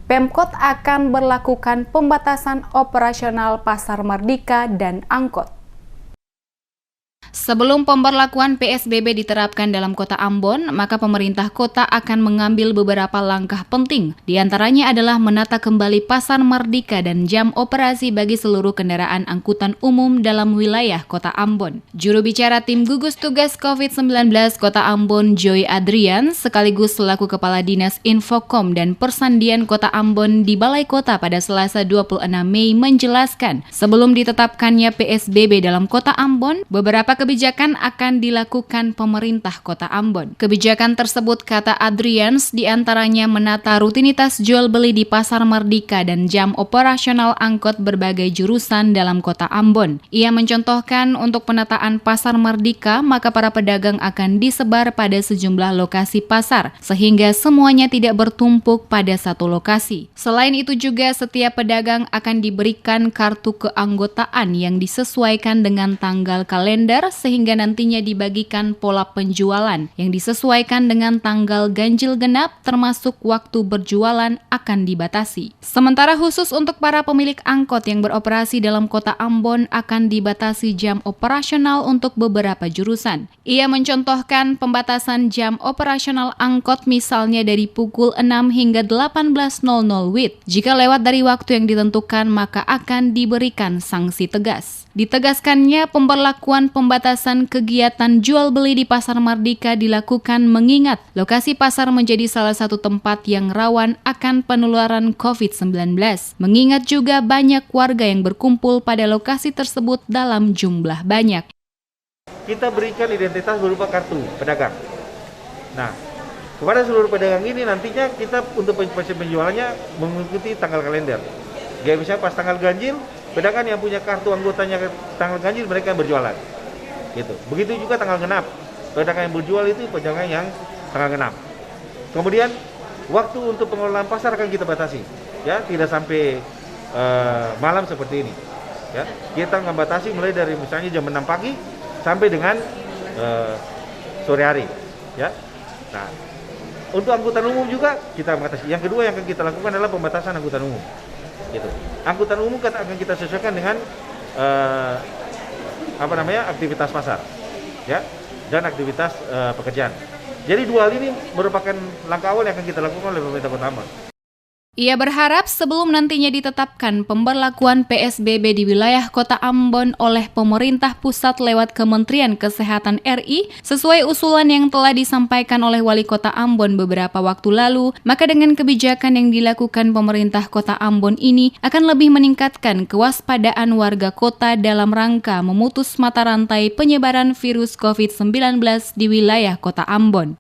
Pemkot akan berlakukan pembatasan operasional Pasar Mardika dan angkot. Sebelum pemberlakuan PSBB diterapkan dalam Kota Ambon, maka pemerintah kota akan mengambil beberapa langkah penting. Di antaranya adalah menata kembali Pasar Mardika dan jam operasi bagi seluruh kendaraan angkutan umum dalam wilayah Kota Ambon. Juru bicara tim gugus tugas COVID-19 Kota Ambon, Joy Adrian, sekaligus selaku Kepala Dinas Infokom dan Persandian Kota Ambon di Balai Kota pada Selasa 26 Mei menjelaskan, sebelum ditetapkannya PSBB dalam Kota Ambon, beberapa kebijakan akan dilakukan pemerintah Kota Ambon. Kebijakan tersebut, kata Adrians, diantaranya menata rutinitas jual beli di Pasar Mardika dan jam operasional angkot berbagai jurusan dalam Kota Ambon. Ia mencontohkan untuk penataan Pasar Mardika, maka para pedagang akan disebar pada sejumlah lokasi pasar, sehingga semuanya tidak bertumpuk pada satu lokasi. Selain itu juga, setiap pedagang akan diberikan kartu keanggotaan yang disesuaikan dengan tanggal kalender, sehingga nantinya dibagikan pola penjualan yang disesuaikan dengan tanggal ganjil genap, termasuk waktu berjualan akan dibatasi. Sementara khusus untuk para pemilik angkot yang beroperasi dalam Kota Ambon akan dibatasi jam operasional untuk beberapa jurusan. Ia mencontohkan pembatasan jam operasional angkot misalnya dari pukul 6 hingga 18.00 WIB. Jika lewat dari waktu yang ditentukan, maka akan diberikan sanksi tegas. Ditegaskannya, pemberlakuan pembatasan kegiatan jual beli di Pasar Mardika dilakukan mengingat lokasi pasar menjadi salah satu tempat yang rawan akan penularan COVID-19. Mengingat juga banyak warga yang berkumpul pada lokasi tersebut dalam jumlah banyak. Kita berikan identitas berupa kartu pedagang. Nah, kepada seluruh pedagang ini nantinya kita untuk penjualannya mengikuti tanggal kalender. Kayak misalnya pas tanggal ganjil, pedagang yang punya kartu anggotanya tanggal ganjil mereka berjualan. Gitu. Begitu juga tanggal genap. Pedagang yang berjual itu pedagang yang tanggal genap. Kemudian waktu untuk pengelolaan pasar akan kita batasi. Ya, tidak sampai malam seperti ini. Ya, kita akan batasi mulai dari misalnya jam 6 pagi sampai dengan sore hari. Ya. Nah, untuk angkutan umum juga kita batasi. Yang kedua yang akan kita lakukan adalah pembatasan angkutan umum. Gitu. Angkutan umum akan kita sesuaikan dengan aktivitas pasar, ya, dan aktivitas pekerjaan. Jadi dua hal ini merupakan langkah awal yang akan kita lakukan oleh pemerintah Kota Ambon. Ia berharap sebelum nantinya ditetapkan pemberlakuan PSBB di wilayah Kota Ambon oleh pemerintah pusat lewat Kementerian Kesehatan RI, sesuai usulan yang telah disampaikan oleh Wali Kota Ambon beberapa waktu lalu, maka dengan kebijakan yang dilakukan pemerintah Kota Ambon ini akan lebih meningkatkan kewaspadaan warga kota dalam rangka memutus mata rantai penyebaran virus COVID-19 di wilayah Kota Ambon.